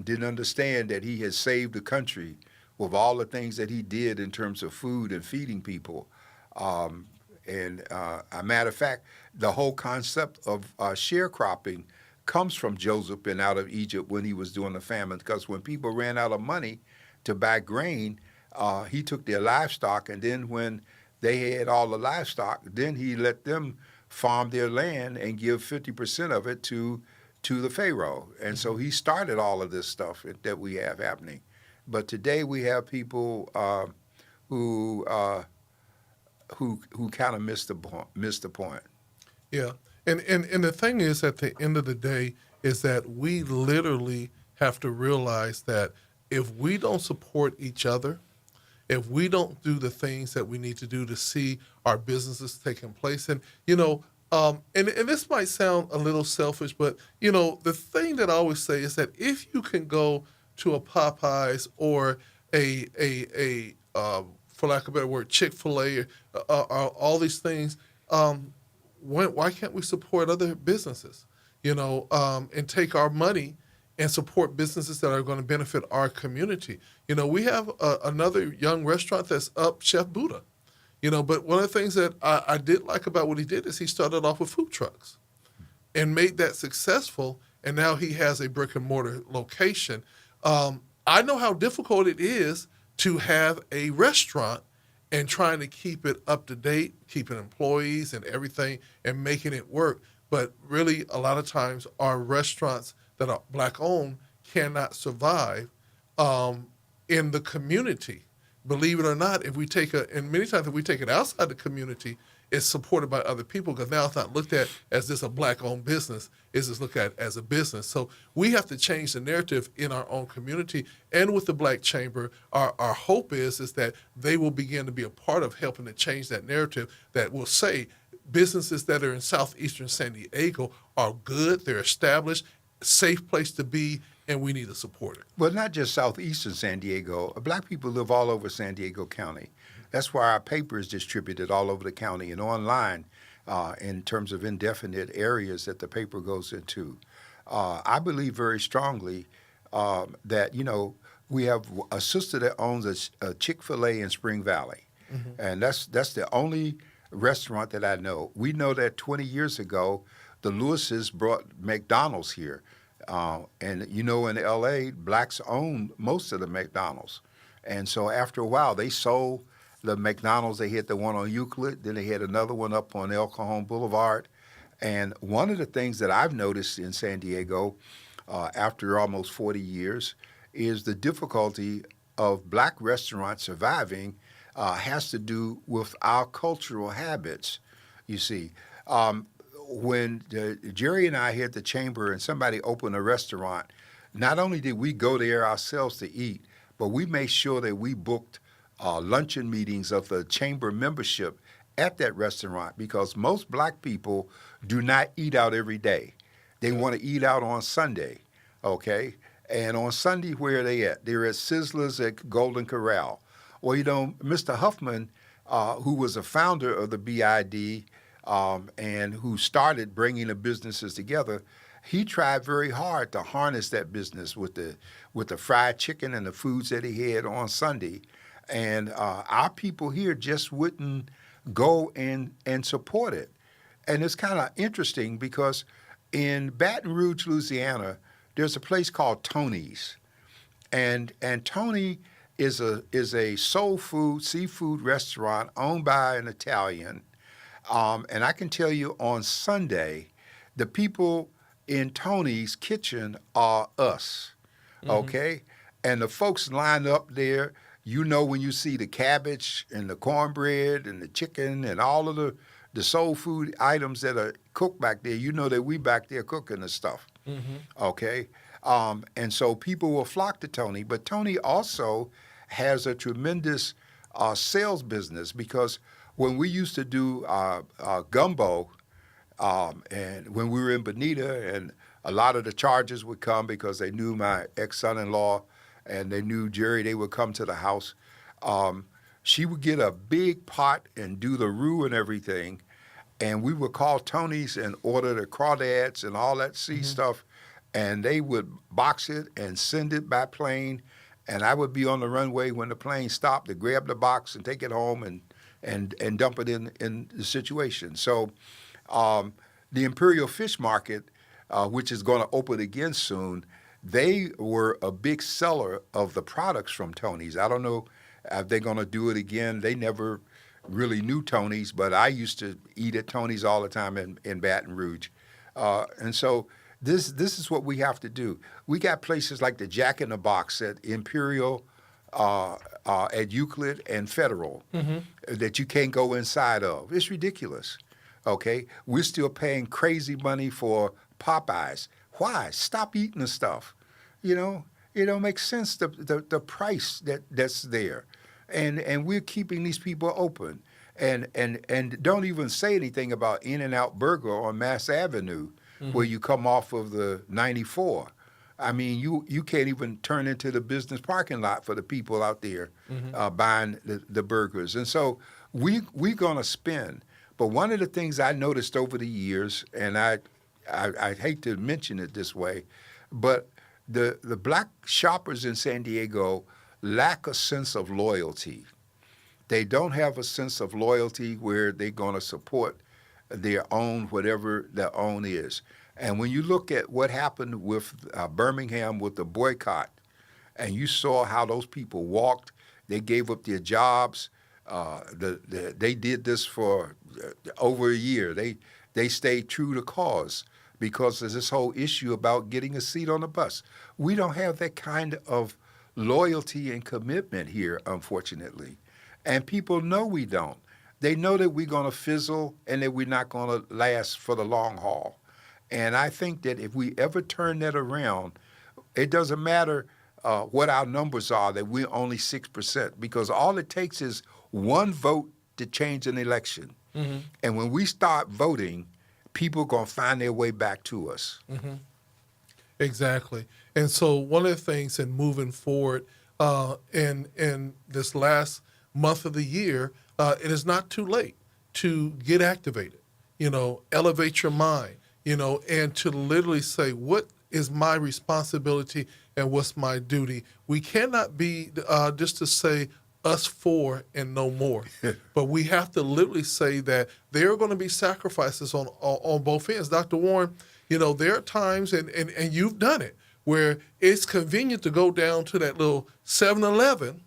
didn't understand that he had saved the country with all the things that he did in terms of food and feeding people. And a matter of fact, the whole concept of sharecropping comes from Joseph and out of Egypt when he was doing the famine, because when people ran out of money to buy grain, he took their livestock, and then when they had all the livestock, then he let them farm their land and give 50% of it to the Pharaoh. And so he started all of this stuff that we have happening. But today we have people who kind of missed the point. Yeah. And the thing is, at the end of the day, is that we literally have to realize that if we don't support each other, if we don't do the things that we need to do to see our businesses taking place, and this might sound a little selfish, but the thing that I always say is that if you can go to a Popeyes or a for lack of a better word, Chick-fil-A, all these things, why can't we support other businesses, and take our money and support businesses that are going to benefit our community? We have another young restaurant that's up, Chef Buddha, but one of the things that I did like about what he did is he started off with food trucks and made that successful, and now he has a brick and mortar location. I know how difficult it is to have a restaurant and trying to keep it up to date, keeping employees and everything and making it work. But really, a lot of times our restaurants that are black owned cannot survive in the community. Believe it or not, if we take and many times if we take it outside the community, it's supported by other people because now it's not looked at as just a black-owned business. It's just looked at as a business. So we have to change the narrative in our own community. And with the Black Chamber, our hope is that they will begin to be a part of helping to change that narrative that will say businesses that are in southeastern San Diego are good, they're established, safe place to be, and we need to support it. Well, not just southeastern San Diego. Black people live all over San Diego County. That's why our paper is distributed all over the county and online in terms of indefinite areas that the paper goes into. I believe very strongly that, we have a sister that owns a Chick-fil-A in Spring Valley. And that's the only restaurant that I know. We know that 20 years ago, the Lewises brought McDonald's here. And in L.A., blacks own most of the McDonald's. And so after a while, they sold the McDonald's. They had the one on Euclid. Then they had another one up on El Cajon Boulevard. And one of the things that I've noticed in San Diego after almost 40 years is the difficulty of black restaurants surviving has to do with our cultural habits, you see. When Jerry and I had the chamber and somebody opened a restaurant, not only did we go there ourselves to eat, but we made sure that we booked luncheon meetings of the chamber membership at that restaurant because most black people do not eat out every day. They want to eat out on Sunday, okay? And on Sunday, where are they at? They're at Sizzler's at Golden Corral. Well, Mr. Huffman, who was a founder of the BID, and who started bringing the businesses together, he tried very hard to harness that business with the fried chicken and the foods that he had on Sunday. And our people here just wouldn't go and support it. And it's kind of interesting because in Baton Rouge, Louisiana, there's a place called Tony's. And Tony is a soul food, seafood restaurant owned by an Italian. And I can tell you on Sunday, the people in Tony's kitchen are us, okay? And the folks line up there. When you see the cabbage and the cornbread and the chicken and all of the soul food items that are cooked back there, that we back there cooking the stuff, okay? And so people will flock to Tony. But Tony also has a tremendous sales business because when we used to do gumbo, and when we were in Bonita, and a lot of the charges would come because they knew my ex-son-in-law and they knew Jerry, they would come to the house. She would get a big pot and do the roux and everything, and we would call Tony's and order the crawdads and all that sea stuff, and they would box it and send it by plane, and I would be on the runway when the plane stopped to grab the box and take it home and dump it in the situation. So the Imperial Fish Market, which is going to open again soon, they were a big seller of the products from Tony's. I don't know if they're going to do it again. They never really knew Tony's, but I used to eat at Tony's all the time in Baton Rouge. And so this is what we have to do. We got places like the Jack in the Box at Imperial, at Euclid and Federal that you can't go inside of. It's ridiculous, okay? We're still paying crazy money for Popeyes. Why? Stop eating the stuff. It don't make sense, the price that's there. And we're keeping these people open. And don't even say anything about In-N-Out Burger on Mass Avenue where you come off of the 94. I mean, you can't even turn into the business parking lot for the people out there buying the burgers. And so we're going to spend. But one of the things I noticed over the years, and I hate to mention it this way, but the black shoppers in San Diego lack a sense of loyalty. They don't have a sense of loyalty where they're going to support their own, whatever their own is. And when you look at what happened with Birmingham with the boycott, and you saw how those people walked, they gave up their jobs. They did this for over a year. They stayed true to cause because there's this whole issue about getting a seat on the bus. We don't have that kind of loyalty and commitment here, unfortunately. And people know we don't. They know that we're going to fizzle and that we're not going to last for the long haul. And I think that if we ever turn that around, it doesn't matter what our numbers are, that we're only 6%, because all it takes is one vote to change an election. Mm-hmm. And when we start voting, people are going to find their way back to us. Mm-hmm. Exactly. And so one of the things in moving forward in this last month of the year, it is not too late to get activated, elevate your mind, and to literally say, what is my responsibility and what's my duty? We cannot be just to say us for and no more, but we have to literally say that there are going to be sacrifices on both ends. Dr. Warren, there are times, and you've done it, where it's convenient to go down to that little 7-Eleven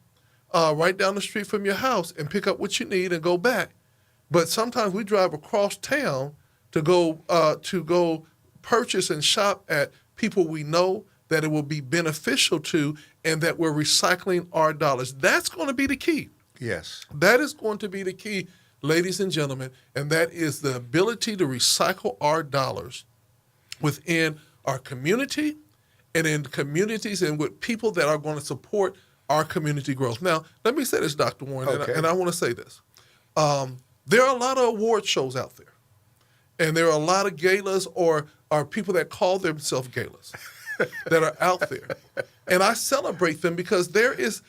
right down the street from your house and pick up what you need and go back. But sometimes we drive across town to go purchase and shop at people we know that it will be beneficial to, and that we're recycling our dollars. That's going to be the key. Yes. That is going to be the key, ladies and gentlemen, and that is the ability to recycle our dollars within our community and in communities and with people that are going to support our community growth. Now, let me say this, Dr. Warren, okay. and I want to say this. There are a lot of award shows out there, and there are a lot of galas or people that call themselves galas that are out there. And I celebrate them because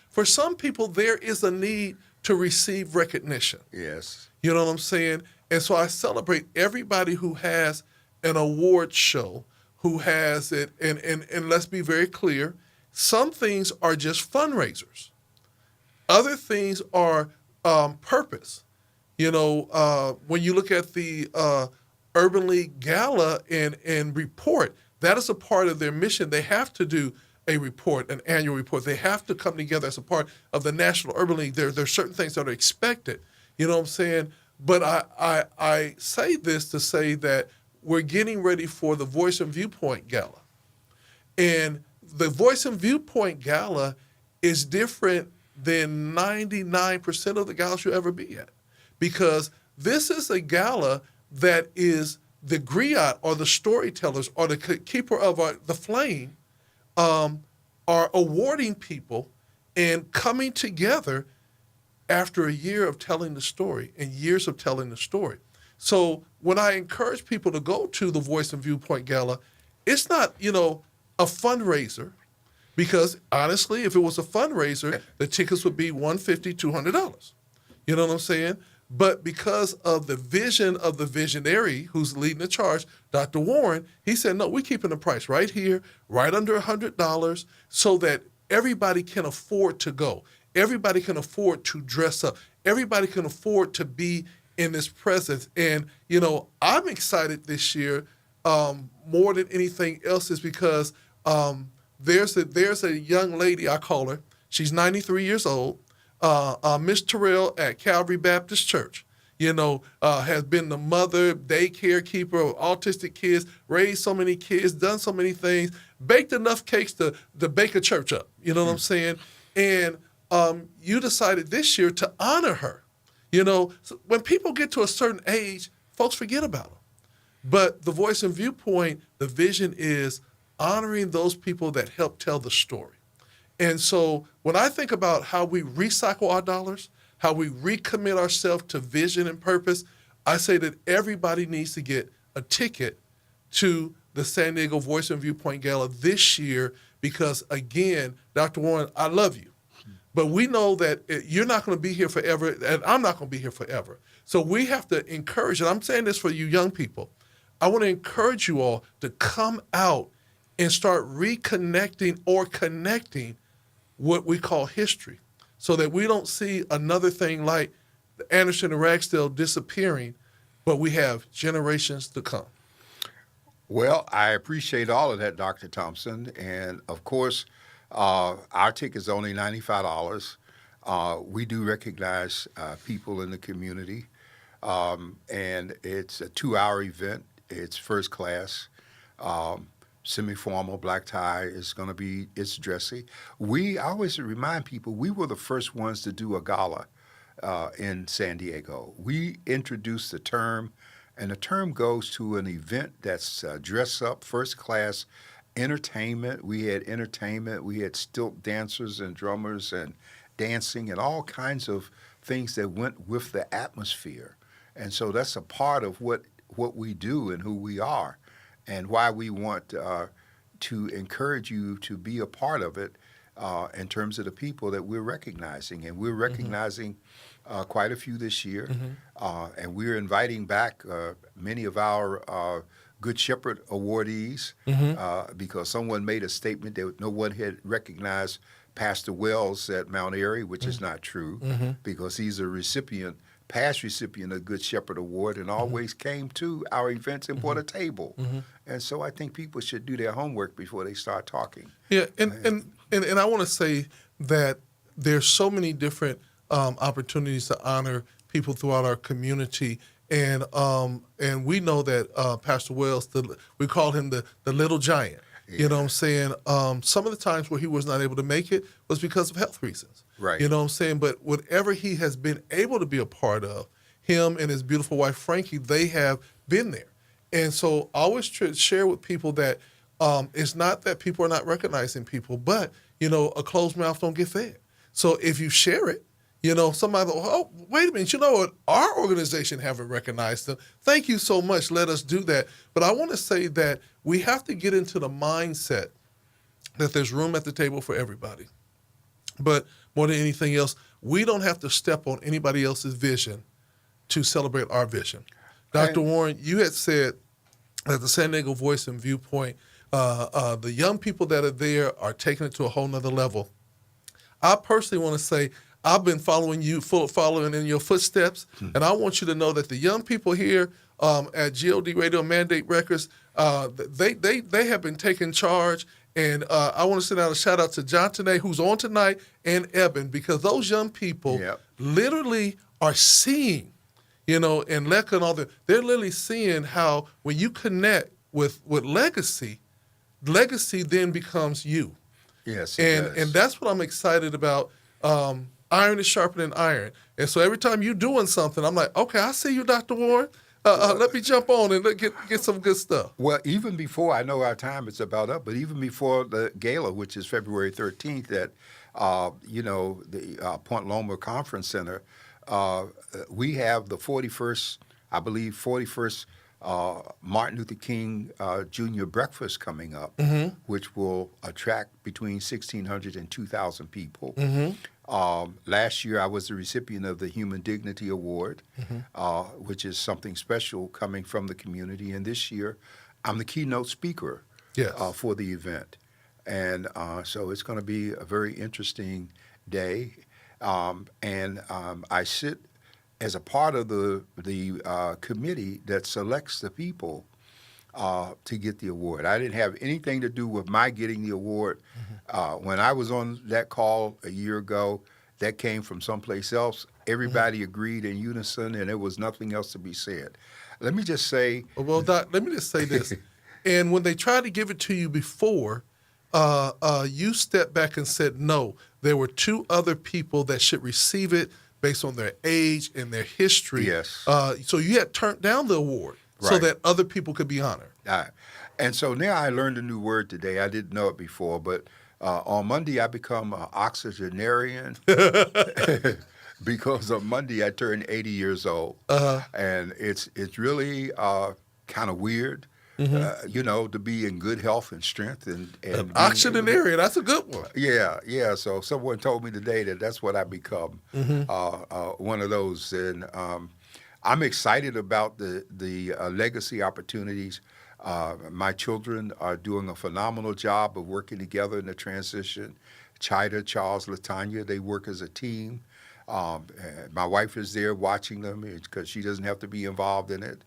for some people, there is a need to receive recognition. Yes. You know what I'm saying? And so I celebrate everybody who has an award show, who has it, and let's be very clear, some things are just fundraisers. Other things are purpose. When you look at the Urban League Gala and report, that is a part of their mission. They have to do a report, an annual report. They have to come together as a part of the National Urban League. There are certain things that are expected. You know what I'm saying? But I say this to say that we're getting ready for the Voice and Viewpoint Gala. And the Voice and Viewpoint Gala is different than 99% of the galas you'll ever be at. Because this is a gala that is the griot or the storytellers or the keeper of the flame are awarding people and coming together after a year of telling the story and years of telling the story. So when I encourage people to go to the Voice and Viewpoint Gala, it's not, a fundraiser, because honestly, if it was a fundraiser, the tickets would be $150, $200. You know what I'm saying? But because of the vision of the visionary who's leading the charge, Dr. Warren, he said, no, we're keeping the price right here, right under $100, so that everybody can afford to go. Everybody can afford to dress up. Everybody can afford to be in this presence. And, I'm excited this year more than anything else is because there's a young lady, I call her. She's 93 years old. Miss Terrell at Calvary Baptist Church, has been the mother, daycare keeper of autistic kids, raised so many kids, done so many things, baked enough cakes to bake a church up. You know what I'm saying? And you decided this year to honor her. So when people get to a certain age, folks forget about them. But the Voice and Viewpoint, the vision is honoring those people that help tell the story. And so when I think about how we recycle our dollars, how we recommit ourselves to vision and purpose, I say that everybody needs to get a ticket to the San Diego Voice and Viewpoint Gala this year because, again, Dr. Warren, I love you. But we know that you're not going to be here forever, and I'm not going to be here forever. So we have to encourage, and I'm saying this for you young people, I want to encourage you all to come out and start reconnecting or connecting what we call history so that we don't see another thing like Anderson and Ragsdale disappearing, but we have generations to come. Well, I appreciate all of that, Dr. Thompson. And of course, our ticket is only $95. We do recognize people in the community. And it's a 2-hour event. It's first class. semi-formal, black tie. It's going to be, it's dressy. I always remind people, we were the first ones to do a gala in San Diego. We introduced the term, and the term goes to an event that's dress up, first class entertainment. We had entertainment. We had stilt dancers and drummers and dancing and all kinds of things that went with the atmosphere. And so that's a part of what we do and who we are, and why we want to encourage you to be a part of it in terms of the people that we're recognizing. And we're recognizing quite a few this year, and we're inviting back many of our Good Shepherd awardees because someone made a statement that no one had recognized Pastor Wells at Mount Airy, which is not true, because he's a past recipient of Good Shepherd Award, and always came to our events and brought a table. And so I think people should do their homework before they start talking. Yeah, and I want to say that there's so many different opportunities to honor people throughout our community. And we know that Pastor Wells, we call him the little giant. Yeah. You know what I'm saying? Some of the times where he was not able to make it was because of health reasons. Right. You know what I'm saying? But whatever he has been able to be a part of, him and his beautiful wife, Frankie, they have been there. And so I always try to share with people that it's not that people are not recognizing people, but, a closed mouth don't get fed. So if you share it, somebody, oh, wait a minute, you know what? Our organization haven't recognized them. Thank you so much. Let us do that. But I want to say that we have to get into the mindset that there's room at the table for everybody. But more than anything else, we don't have to step on anybody else's vision to celebrate our vision. Dr. Warren, you had said that the San Diego Voice and Viewpoint, the young people that are there are taking it to a whole nother level. I personally want to say, I've been following in your footsteps, and I want you to know that the young people here at GOD Radio Mandate Records, they have been taking charge, and I want to send out a shout out to John Tanay, who's on tonight, and Eben, because those young people literally are seeing, and Leka and all that, they're literally seeing how when you connect with legacy then becomes you. Yes, and that's what I'm excited about. Iron is sharpening iron. And so every time you're doing something, I'm like, okay, I see you, Dr. Warren. Let me jump on and get some good stuff. Well, even before, I know our time is about up, but even before the gala, which is February 13th at, the Point Loma Conference Center, we have the 41st Martin Luther King Jr. breakfast coming up, which will attract between 1,600 and 2,000 people. Last year, I was the recipient of the Human Dignity Award, which is something special coming from the community. And this year, I'm the keynote speaker for the event. And so it's going to be a very interesting day. I sit as a part of the committee that selects the people to get the award. I didn't have anything to do with my getting the award. When I was on that call a year ago, that came from someplace else. Everybody agreed in unison, and there was nothing else to be said. Let me just say... Well, Doc, let me just say this. And when they tried to give it to you before, you stepped back and said, no, there were two other people that should receive it based on their age and their history. Yes. So you had turned down the award so that other people could be honored. And so now I learned a new word today. I didn't know it before, but on Monday I become an octogenarian because on Monday I turned 80 years old. And it's really kind of weird. To be in good health and strength and octogenarian, that's a good one. Yeah. So someone told me today that that's what I become, one of those. And I'm excited about the legacy opportunities. My children are doing a phenomenal job of working together in the transition. Chida, Charles, Latanya, they work as a team. My wife is there watching them because she doesn't have to be involved in it.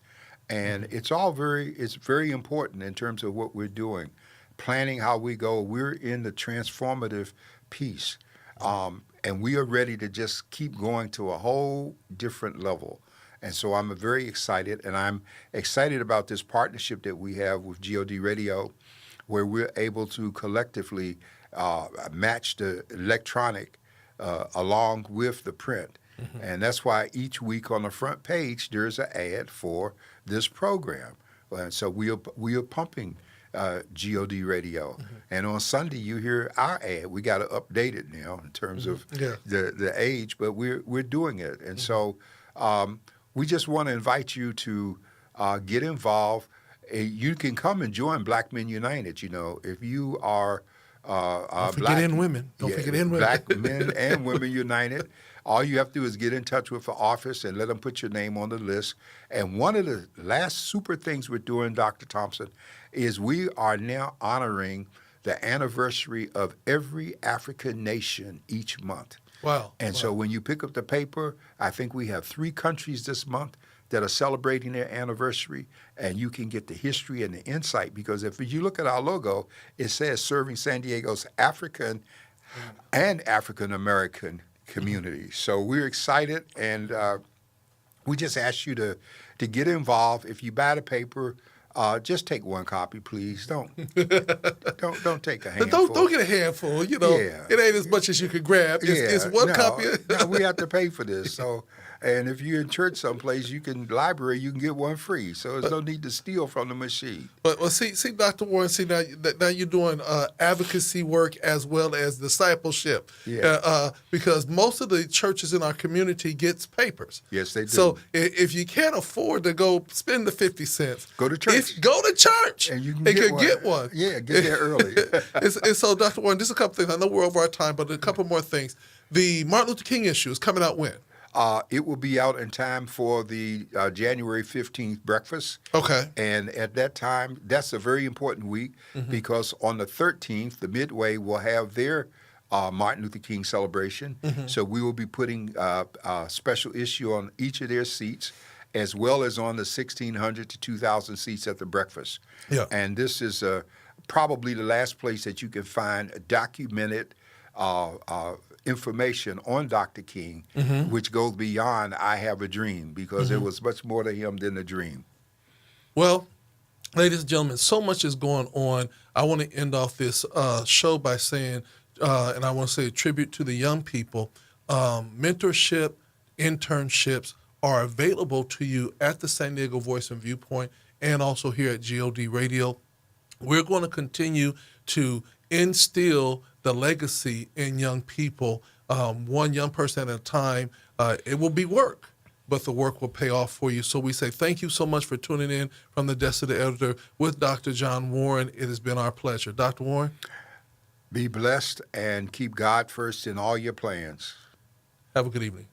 And it's very important in terms of what we're doing, planning how we go. We're in the transformative piece, and we are ready to just keep going to a whole different level. And so I'm very excited, and I'm excited about this partnership that we have with GOD Radio, where we're able to collectively match the electronic along with the print. And that's why each week on the front page there's an ad for this program. And so we are pumping God Radio. And on Sunday you hear our ad. We got to update it now in terms of the age, but we're doing it. And so we just want to invite you to get involved. You can come and join Black Men United. You know, if you are Don't forget in women. Don't forget in women. Black Men and Women United. All you have to do is get in touch with the office and let them put your name on the list. And one of the last super things we're doing, Dr. Thompson, is we are now honoring the anniversary of every African nation each month. Wow. And so when you pick up the paper, I think we have 3 countries this month that are celebrating their anniversary, and you can get the history and the insight, because if you look at our logo, it says serving San Diego's African and African American community. So we're excited, and we just ask you to get involved. If you buy the paper, just take 1 copy, please. Don't take a handful. Don't get a handful. You know, it ain't as much as you could grab. It's 1 copy. No, we have to pay for this. So, and if you're in church someplace, you can get 1 free. So there's no need to steal from the machine. But see, Dr. Warren, now you're doing advocacy work as well as discipleship. Yeah. Because most of the churches in our community gets papers. Yes, they do. So if you can't afford to go spend the 50 cents, go to church. Go to church, and you can get one. Yeah, get there early. and so, Dr. Warren, just a couple things. I know we're over our time, but a couple more things. The Martin Luther King issue is coming out when? It will be out in time for the January 15th breakfast. Okay. And at that time, that's a very important week because on the 13th, the Midway will have their Martin Luther King celebration. So we will be putting a special issue on each of their seats, as well as on the 1,600 to 2,000 seats at the breakfast. Yeah. And this is probably the last place that you can find a documented information on Dr. King, which goes beyond I Have a Dream, because there was much more to him than a dream. Well, ladies and gentlemen, so much is going on. I want to end off this show by saying, and I want to say a tribute to the young people, mentorship, internships are available to you at the San Diego Voice and Viewpoint and also here at God Radio. We're going to continue to instill the legacy in young people, one young person at a time. It will be work, but the work will pay off for you. So we say thank you so much for tuning in from the desk of the editor with Dr. John Warren. It has been our pleasure. Dr. Warren? Be blessed and keep God first in all your plans. Have a good evening.